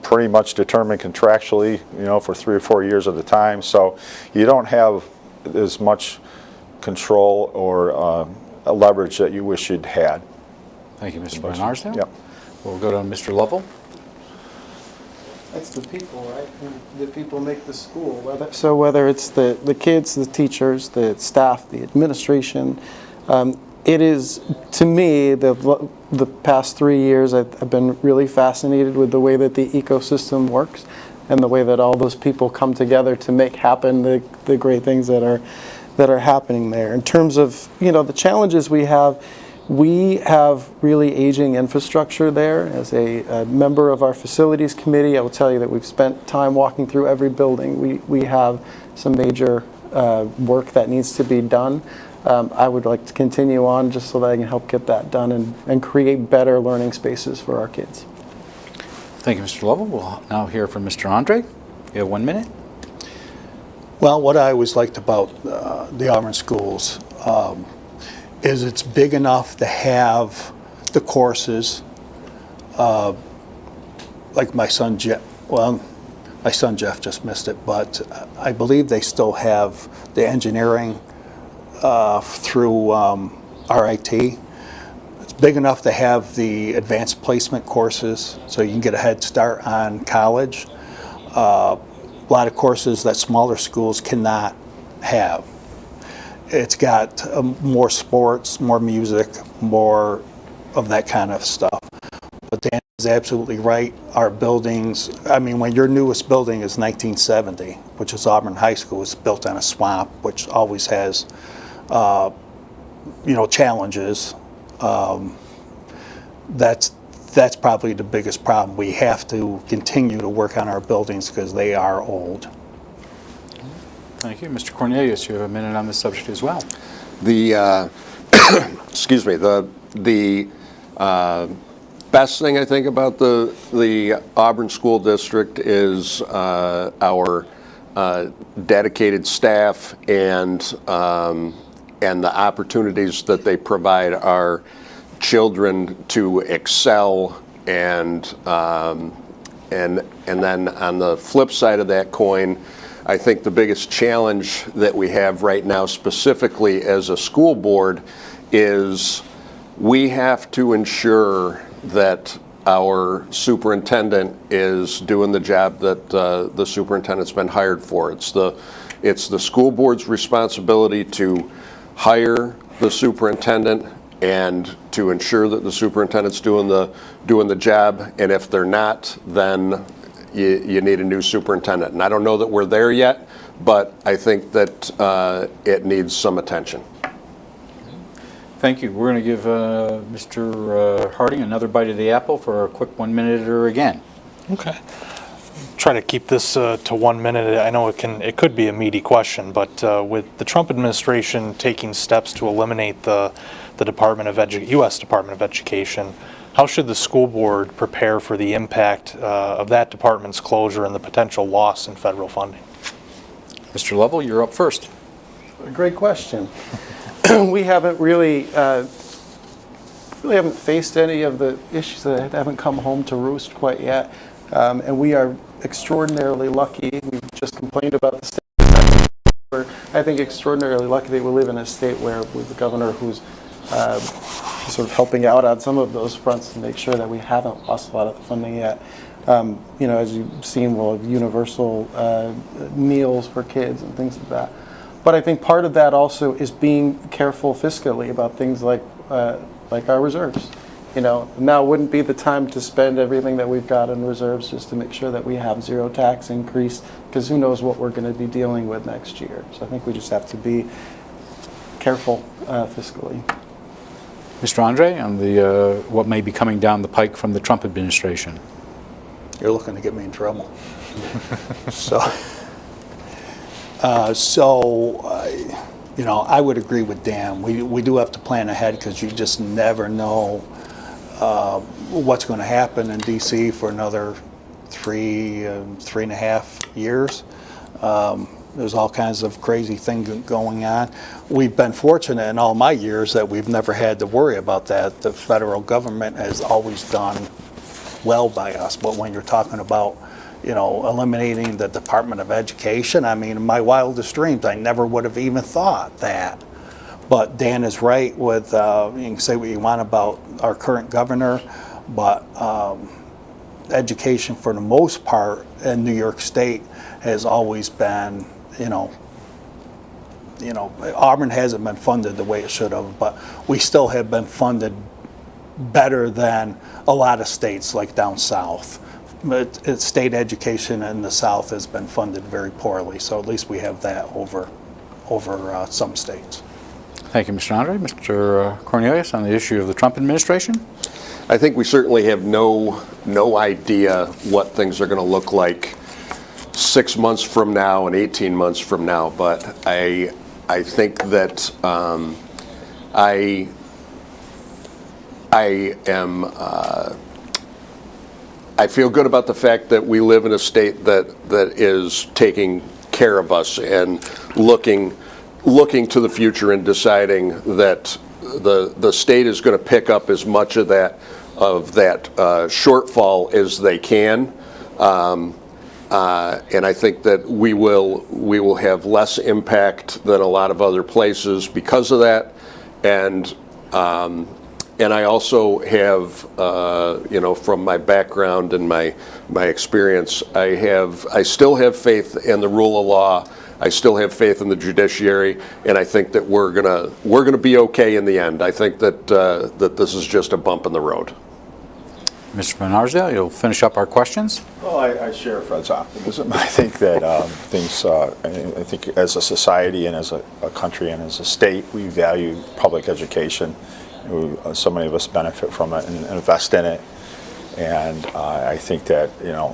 pretty much determined contractually, for 3 or 4 years at a time. So you don't have as much control or leverage that you wish you'd had. Thank you, Mr. Van Arsdale. Yep. We'll go to Mr. Lovell. It's the people, right? The people make the school. Whether it's the kids, the teachers, the staff, the administration, it is, to me, the past 3 years, I've been really fascinated with the way that the ecosystem works and the way that all those people come together to make happen the great things that are happening there. In terms of the challenges we have really aging infrastructure there. As a member of our facilities committee, I will tell you that we've spent time walking through every building. We have some major work that needs to be done. I would like to continue on just so that I can help get that done and create better learning spaces for our kids. Thank you, Mr. Lovell. We'll now hear from Mr. Andre. You have 1 minute. Well, what I always liked about the Auburn schools is it's big enough to have the courses. Like my son Jeff, my son Jeff just missed it, but I believe they still have the engineering through RIT. It's big enough to have the advanced placement courses, so you can get a head start on college. A lot of courses that smaller schools cannot have. It's got more sports, more music, more of that kind of stuff. But Dan is absolutely right. Our buildings, I mean, when your newest building is 1970, which is Auburn High School, it's built on a swamp, which always has, challenges. That's probably the biggest problem. We have to continue to work on our buildings because they are old. Thank you. Mr. Cornelius, you have a minute on this subject as well. The, excuse me, the best thing I think about the Auburn School District is our dedicated staff and the opportunities that they provide our children to excel, and then on the flip side of that coin, I think the biggest challenge that we have right now, specifically as a school board, is we have to ensure that our superintendent is doing the job that the superintendent's been hired for. It's the school board's responsibility to hire the superintendent and to ensure that the superintendent's doing the job. And if they're not, then you need a new superintendent. And I don't know that we're there yet, but I think that it needs some attention. Thank you. We're going to give Mr. Harding another bite of the apple for a quick 1 minute or again. Okay. Try to keep this to 1 minute. I know it could be a meaty question, but with the Trump administration taking steps to eliminate the U.S. Department of Education, how should the school board prepare for the impact of that department's closure and the potential loss in federal funding? Mr. Lovell, you're up first. Great question. We haven't really haven't faced any of the issues that haven't come home to roost quite yet, and we are extraordinarily lucky. We just complained about the state. We're, I think, extraordinarily lucky that we live in a state where with the governor who's sort of helping out on some of those fronts to make sure that we haven't lost a lot of the funding yet. As you've seen, we'll have universal meals for kids and things like that. But I think part of that also is being careful fiscally about things like our reserves. Now wouldn't be the time to spend everything that we've got in reserves just to make sure that we have zero tax increase, because who knows what we're going to be dealing with next year. So I think we just have to be careful fiscally. Mr. Andre, on the what may be coming down the pike from the Trump administration. You're looking to get me in trouble. I would agree with Dan. We do have to plan ahead because you just never know what's going to happen in D.C. for another 3.5 years. There's all kinds of crazy things going on. We've been fortunate in all my years that we've never had to worry about that. The federal government has always done well by us. But when you're talking about, eliminating the Department of Education, I mean, in my wildest dreams, I never would have even thought that. But Dan is right with, you can say what you want about our current governor, but education for the most part in New York State has always been, Auburn hasn't been funded the way it should have, but we still have been funded better than a lot of states like down south. But state education in the South has been funded very poorly, so at least we have that over some states. Thank you, Mr. Andre. Mr. Cornelius, on the issue of the Trump administration? I think we certainly have no idea what things are going to look like 6 months from now and 18 months from now, but I think that I am I feel good about the fact that we live in a state that is taking care of us and looking to the future and deciding that the state is going to pick up as much of that shortfall as they can. And I think that we will have less impact than a lot of other places because of that. And I also have, from my background and my experience, I still have faith in the rule of law. I still have faith in the judiciary, and I think that we're gonna be okay in the end. I think that this is just a bump in the road. Mr. Van Arsdale, you'll finish up our questions. Well, I share Fred's optimism. I think that I think as a society and as a country and as a state, we value public education. So many of us benefit from it and invest in it. And I think that,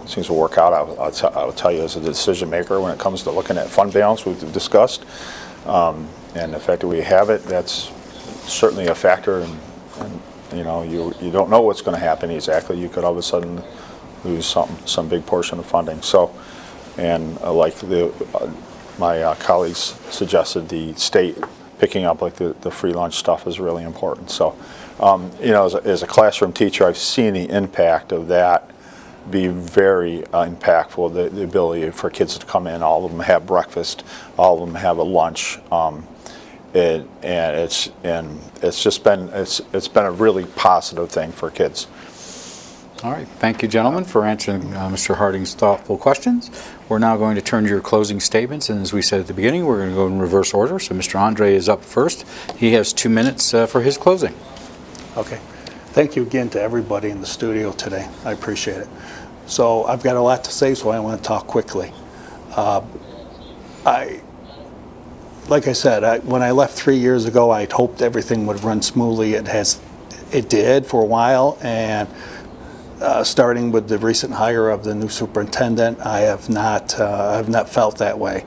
things will work out. I'll tell you as a decision maker when it comes to looking at fund balance, we've discussed, and the fact that we have it, that's certainly a factor. And you don't know what's going to happen exactly. You could all of a sudden lose some big portion of funding. So, and like my colleagues suggested, the state picking up like the free lunch stuff is really important. So, as a classroom teacher, I've seen the impact of that be very impactful. The ability for kids to come in, all of them have breakfast, all of them have a lunch. It's been a really positive thing for kids. All right. Thank you, gentlemen, for answering Mr. Harding's thoughtful questions. We're now going to turn to your closing statements, and as we said at the beginning, we're going to go in reverse order. So Mr. Andre is up first. He has 2 minutes for his closing. Okay. Thank you again to everybody in the studio today. I appreciate it. So I've got a lot to say, so I want to talk quickly. Like I said, when I left 3 years ago, I'd hoped everything would run smoothly. It did for a while, and starting with the recent hire of the new superintendent, I have not felt that way.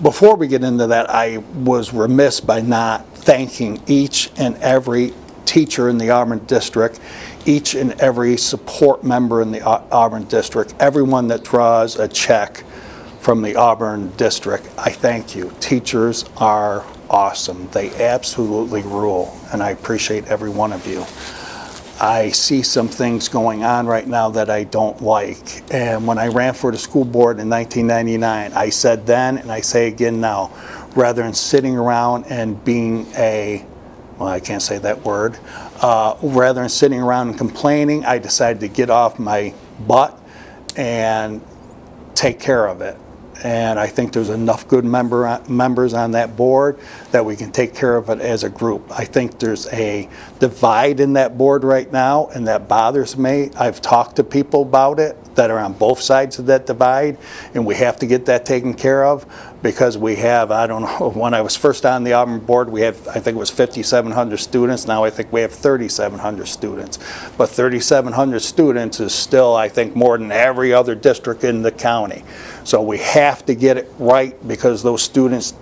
Before we get into that, I was remiss by not thanking each and every teacher in the Auburn district, each and every support member in the Auburn district, everyone that draws a check from the Auburn district. I thank you. Teachers are awesome. They absolutely rule, and I appreciate every one of you. I see some things going on right now that I don't like. And when I ran for the school board in 1999, I said then, and I say again now, rather than sitting around and being I can't say that word, rather than sitting around and complaining, I decided to get off my butt and take care of it. And I think there's enough good members on that board that we can take care of it as a group. I think there's a divide in that board right now, and that bothers me. I've talked to people about it that are on both sides of that divide, and we have to get that taken care of because we have, I don't know, when I was first on the Auburn board, we had, I think it was 5,700 students. Now I think we have 3,700 students. But 3,700 students is still, I think, more than every other district in the county. So we have to get it right because those students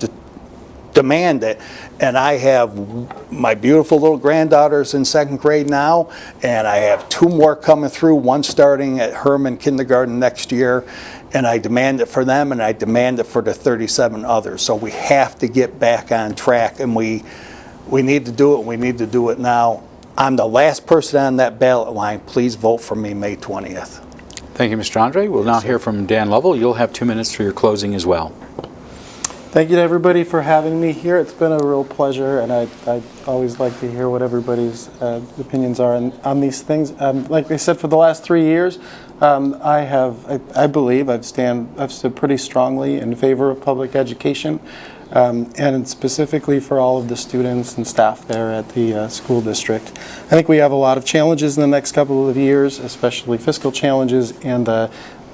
demand it. And I have my beautiful little granddaughters in 2nd grade now, and I have 2 more coming through, one starting at Herman Kindergarten next year, and I demand it for them, and I demand it for the 37 others. So we have to get back on track, and we need to do it. We need to do it now. I'm the last person on that ballot line. Please vote for me May 20th. Thank you, Mr. Andre. We'll now hear from Dan Lovell. You'll have 2 minutes for your closing as well. Thank you to everybody for having me here. It's been a real pleasure, and I always like to hear what everybody's opinions are on these things. Like I said, for the last 3 years, I believe I've stood pretty strongly in favor of public education, and specifically for all of the students and staff there at the school district. I think we have a lot of challenges in the next couple of years, especially fiscal challenges and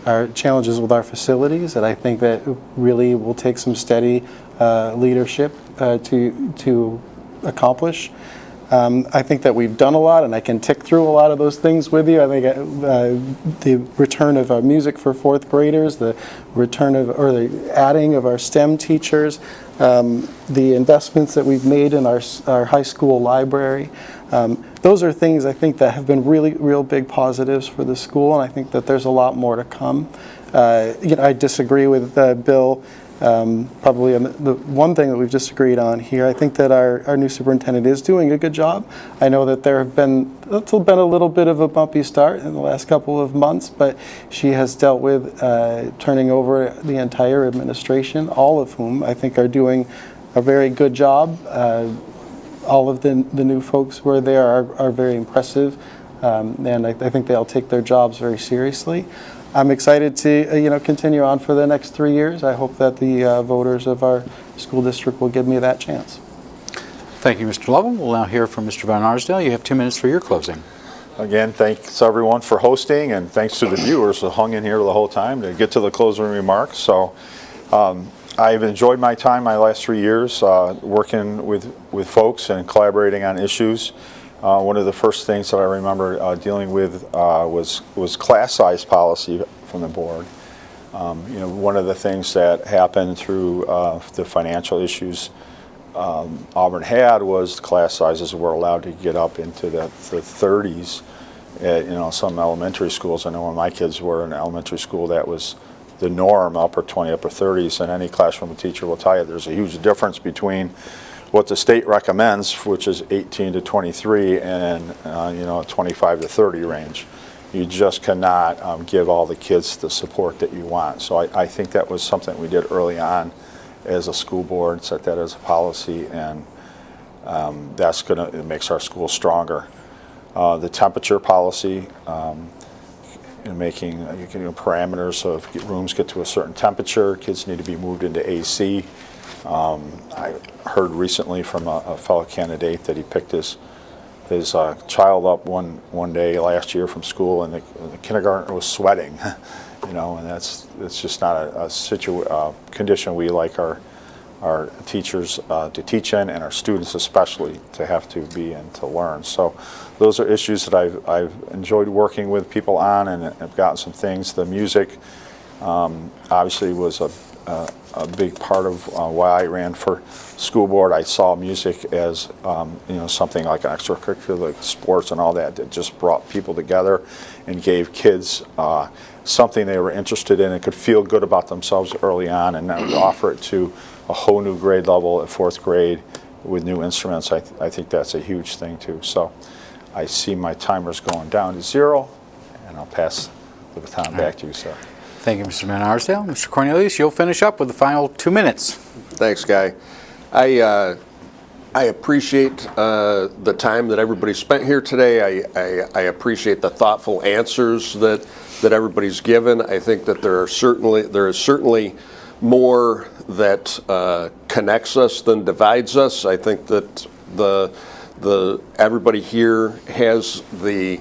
our challenges with our facilities, that I think that really will take some steady leadership to accomplish. I think that we've done a lot, and I can tick through a lot of those things with you. I think the return of music for fourth graders, the return of, or the adding of our STEM teachers, the investments that we've made in our high school library. Those are things I think that have been real big positives for the school, and I think that there's a lot more to come. I disagree with Bill. Probably the one thing that we've disagreed on here, I think that our new superintendent is doing a good job. I know that it's been a little bit of a bumpy start in the last couple of months, but she has dealt with turning over the entire administration, all of whom I think are doing a very good job. All of the new folks who are there are very impressive, and I think they'll take their jobs very seriously. I'm excited to continue on for the next 3 years. I hope that the voters of our school district will give me that chance. Thank you, Mr. Lovell. We'll now hear from Mr. Van Arsdale. You have 2 minutes for your closing. Again, thanks everyone for hosting, and thanks to the viewers who hung in here the whole time to get to the closing remarks. So I've enjoyed my time my last 3 years working with folks and collaborating on issues. One of the first things that I remember dealing with was class size policy from the board. One of the things that happened through the financial issues Auburn had was class sizes were allowed to get up into the 30s at some elementary schools. I know when my kids were in elementary school, that was the norm, upper 20, upper 30s, and any classroom teacher will tell you there's a huge difference between what the state recommends, which is 18 to 23, and 25 to 30 range. You just cannot give all the kids the support that you want. So I think that was something we did early on as a school board, set that as a policy, and it makes our school stronger. The temperature policy, making parameters, so if rooms get to a certain temperature, kids need to be moved into AC. I heard recently from a fellow candidate that he picked his child up one day last year from school, and the kindergartner was sweating, and it's just not a condition we like our teachers to teach in, and our students especially to have to be in to learn. So those are issues that I've enjoyed working with people on, and I've gotten some things. The music obviously was a big part of why I ran for school board. I saw music as something like an extracurricular, like sports and all that just brought people together and gave kids something they were interested in and could feel good about themselves early on, and then offer it to a whole new grade level at fourth grade with new instruments. I think that's a huge thing too. So I see my timers going down to 0, and I'll pass the baton back to you, sir. Thank you, Mr. Van Arsdale. Mr. Cornelius, you'll finish up with the final 2 minutes. Thanks, Guy. I appreciate the time that everybody spent here today. I appreciate the thoughtful answers that everybody's given. I think that there is certainly more that connects us than divides us. I think that everybody here has the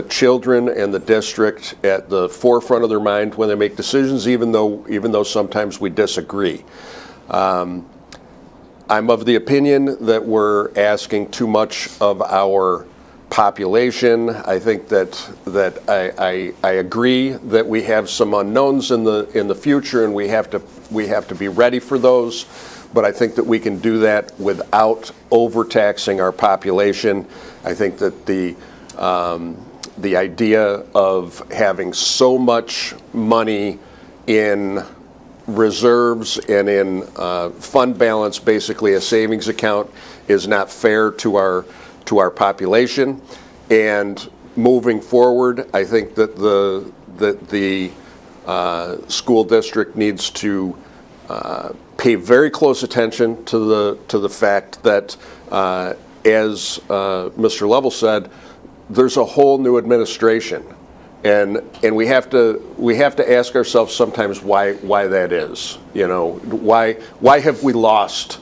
children and the district at the forefront of their mind when they make decisions, even though sometimes we disagree. I'm of the opinion that we're asking too much of our population. I think that I agree that we have some unknowns in the future, and we have to be ready for those. But I think that we can do that without overtaxing our population. I think that the idea of having so much money in reserves and in fund balance, basically a savings account, is not fair to our population. And moving forward, I think that the school district needs to pay very close attention to the fact that, as Mr. Lovell said, there's a whole new administration, and we have to ask ourselves sometimes why that is. Why have we lost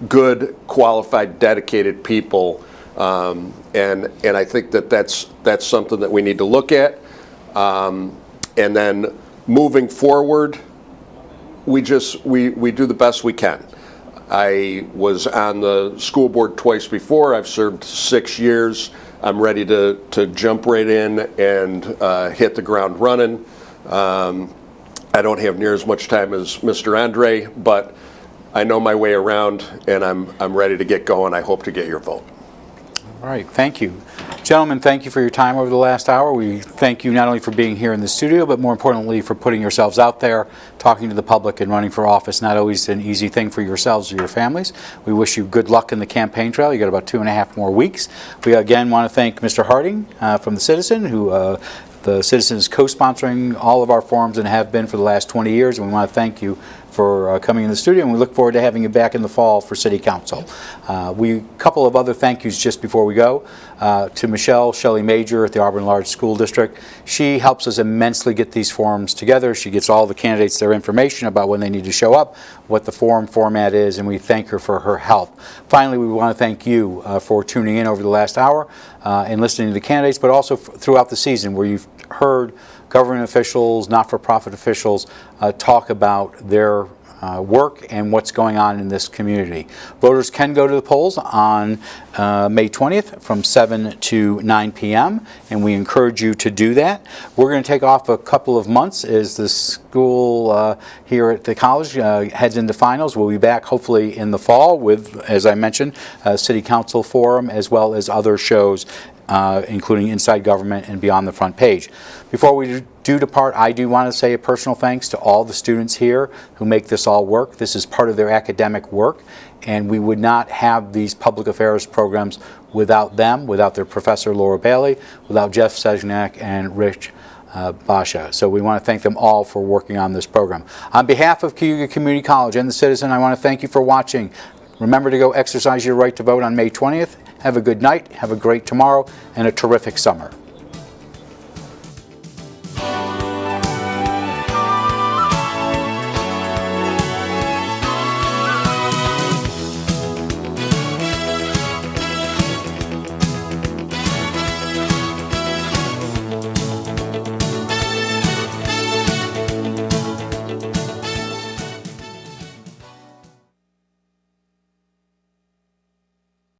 good, qualified, dedicated people? And I think that's something that we need to look at. And then moving forward, we do the best we can. I was on the school board twice before. I've served 6 years. I'm ready to jump right in and hit the ground running. I don't have near as much time as Mr. Andre, but I know my way around, and I'm ready to get going. I hope to get your vote. All right, thank you. Gentlemen, thank you for your time over the last hour. We thank you not only for being here in the studio, but more importantly for putting yourselves out there, talking to the public and running for office. Not always an easy thing for yourselves or your families. We wish you good luck in the campaign trail. You got about 2.5 more weeks. We again want to thank Mr. Harding from the Citizen, who the Citizen is co-sponsoring all of our forums and have been for the last 20 years, and we want to thank you for coming in the studio, and we look forward to having you back in the fall for City Council. A couple of other thank yous just before we go. To Michelle Shelley Major at the Auburn Large School District. She helps us immensely get these forums together. She gets all the candidates their information about when they need to show up, what the forum format is, and we thank her for her help. Finally, we want to thank you for tuning in over the last hour and listening to the candidates, but also throughout the season where you've heard government officials, not-for-profit officials talk about their work and what's going on in this community. Voters can go to the polls on May 20th from 7 to 9 p.m. and we encourage you to do that. We're going to take off a couple of months as the school here at the college heads into finals. We'll be back hopefully in the fall with, as I mentioned, a City Council forum as well as other shows including Inside Government and Beyond the Front Page. Before we do depart, I do want to say a personal thanks to all the students here who make this all work. This is part of their academic work, and we would not have these public affairs programs without them, without their professor Laura Bailey, without Jeff Seznak and Rich Basha. So we want to thank them all for working on this program. On behalf of Cayuga Community College and the Citizen, I want to thank you for watching. Remember to go exercise your right to vote on May 20th. Have a good night, have a great tomorrow, and a terrific summer.